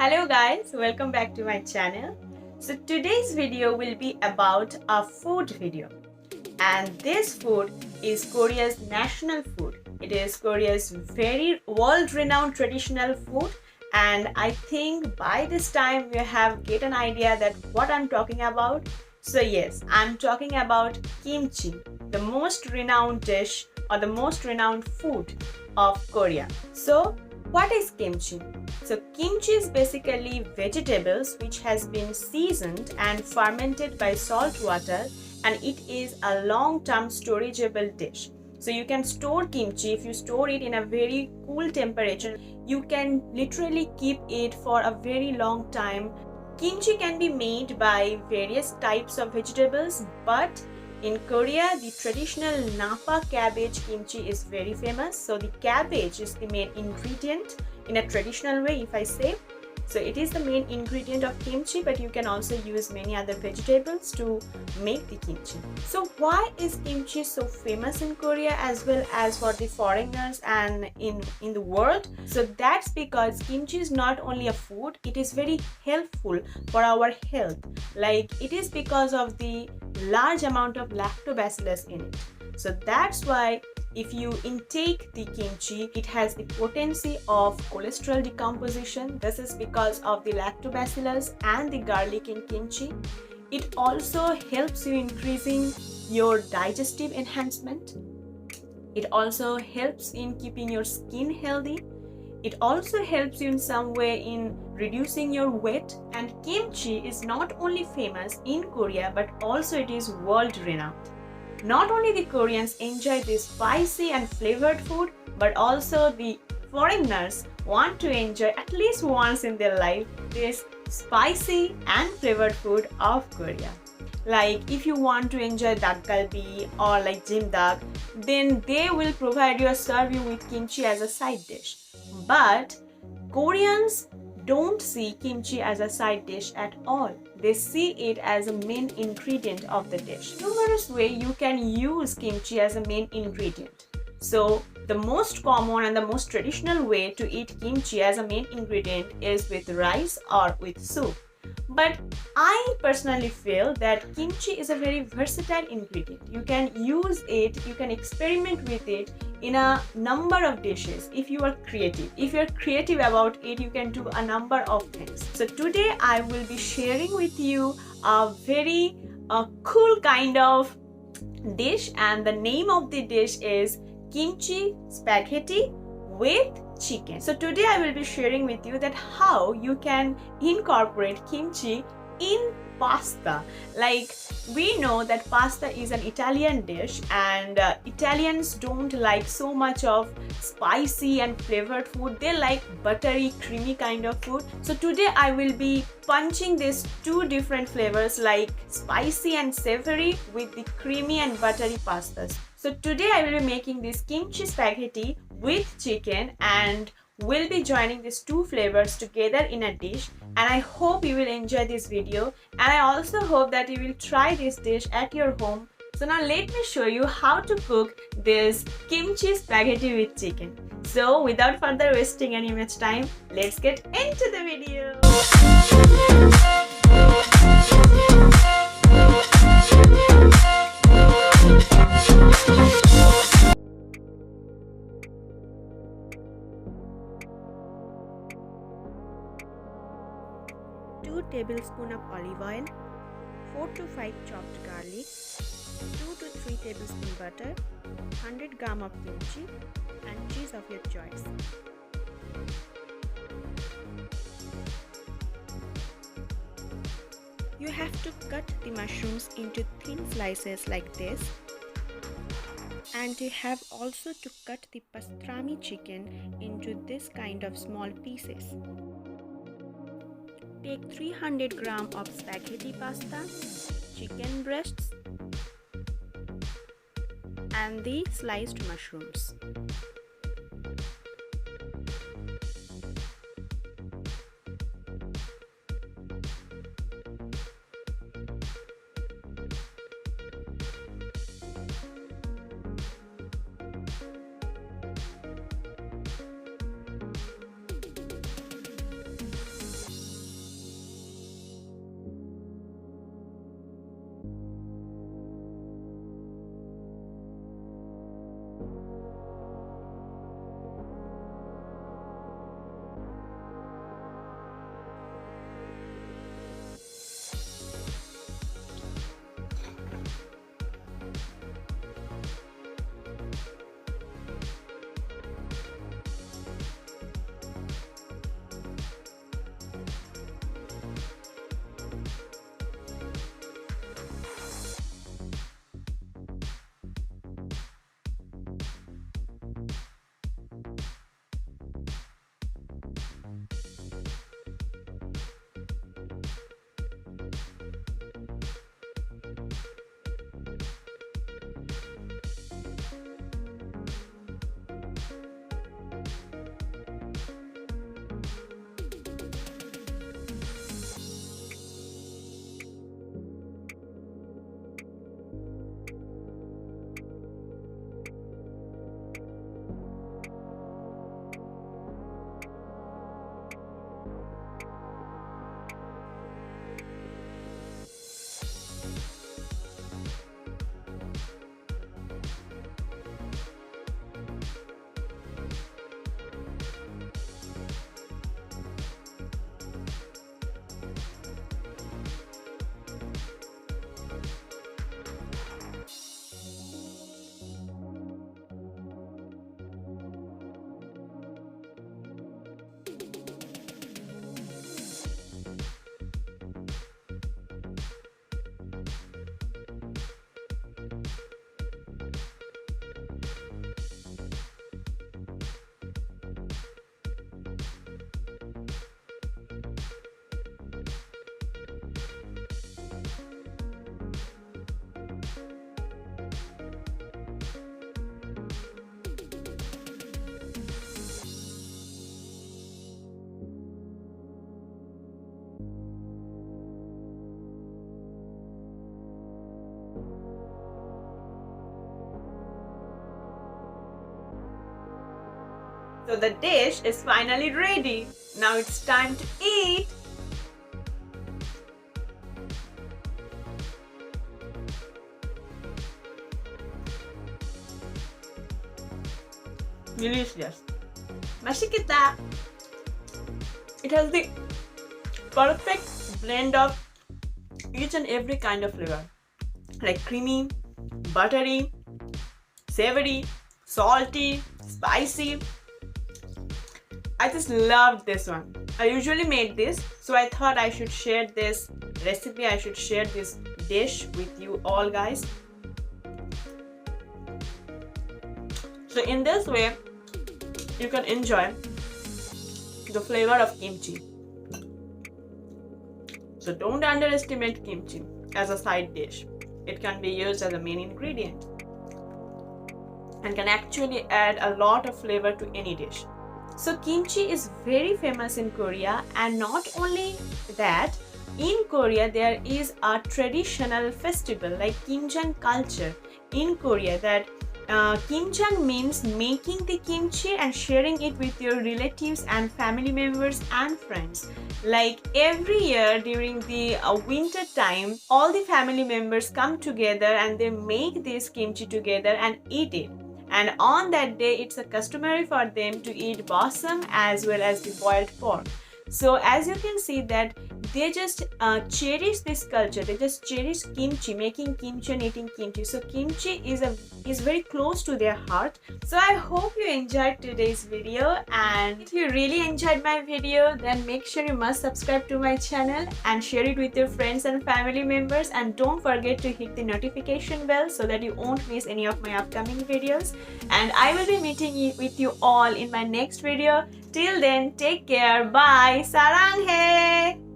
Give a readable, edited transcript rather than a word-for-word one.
Hello guys, welcome back to my channel. So today's video will be about a food video, and this food is Korea's national food. It is Korea's very world-renowned traditional food, and I think by this time you have get an idea that what I'm talking about. So yes, I'm talking about kimchi, the most renowned dish or the most renowned food of Korea. So what is kimchi? So kimchi is basically vegetables which has been seasoned and fermented by salt water, and it is a long-term storageable dish. So you can store kimchi. If you store it in a very cool temperature, you can literally keep it for a very long time. Kimchi can be made by various types of vegetables, but in Korea, the traditional Napa cabbage kimchi is very famous. So the cabbage is the main ingredient in a traditional way, if I say. So it is the main ingredient of kimchi, but you can also use many other vegetables to make the kimchi. So why is kimchi so famous in Korea as well as for the foreigners and in the world? So that's because kimchi is not only a food, it is very helpful for our health. Like, it is because of the large amount of lactobacillus in it. So that's why if you intake the kimchi, it has the potency of cholesterol decomposition. This is because of the lactobacillus and the garlic in kimchi. It also helps you increasing your digestive enhancement. It also helps in keeping your skin healthy. It also helps you in some way in reducing your weight. And kimchi is not only famous in Korea, but also it is world renowned. Not only the Koreans enjoy this spicy and flavored food, but also the foreigners want to enjoy at least once in their life this spicy and flavored food of Korea. Like, if you want to enjoy dak galbi or like jimdak, then they will provide you or serve you with kimchi as a side dish. But Koreans don't see kimchi as a side dish at all. They see it as a main ingredient of the dish. Numerous ways you can use kimchi as a main ingredient. So the most common and the most traditional way to eat kimchi as a main ingredient is with rice or with soup. But I personally feel that kimchi is a very versatile ingredient. You can use it, you can experiment with it in a number of dishes if you are creative. If you are creative about it, you can do a number of things. So today I will be sharing with you a very cool kind of dish, and the name of the dish is kimchi spaghetti with chicken. So today I will be sharing with you that how you can incorporate kimchi in pasta. Like, we know that pasta is an Italian dish, and Italians don't like so much of spicy and flavored food. They like buttery, creamy kind of food. So today I will be punching these two different flavors, like spicy and savory with the creamy and buttery pastas. So today I will be making this kimchi spaghetti with chicken, and we'll be joining these two flavors together in a dish. And I hope you will enjoy this video, and I also hope that you will try this dish at your home. So now let me show you how to cook this kimchi spaghetti with chicken. So without further wasting any much time, let's get into the video. 2 tablespoons of olive oil, 4 to 5 chopped garlic, 2 to 3 tablespoons butter, 100 gram of kimchi, and cheese of your choice. You have to cut the mushrooms into thin slices like this, and you have also to cut the pastrami chicken into this kind of small pieces. Take 300 gram of spaghetti pasta, chicken breasts, and the sliced mushrooms. So the dish is finally ready. Now it's time to eat. Delicious. Mashikita. It has the perfect blend of each and every kind of flavor, like creamy, buttery, savory, salty, spicy. I just loved this one. I usually make this, so I thought I should share this recipe, I should share this dish with you all guys. So in this way, you can enjoy the flavor of kimchi. So don't underestimate kimchi as a side dish. It can be used as a main ingredient and can actually add a lot of flavor to any dish. So kimchi is very famous in Korea, and not only that, in Korea there is a traditional festival like Kimjang culture in Korea that Kimjang means making the kimchi and sharing it with your relatives and family members and friends. Like every year during the winter time, all the family members come together and they make this kimchi together and eat it. And on that day, it's a customary for them to eat balsam as well as the boiled pork. So as you can see that they just cherish this culture. They just cherish kimchi, making kimchi and eating kimchi. So kimchi is very close to their heart. So I hope you enjoyed today's video, and if you really enjoyed my video, then make sure you must subscribe to my channel and share it with your friends and family members, and don't forget to hit the notification bell so that you won't miss any of my upcoming videos. And I will be meeting with you all in my next video. Till then, take care. Bye. Sarang hai.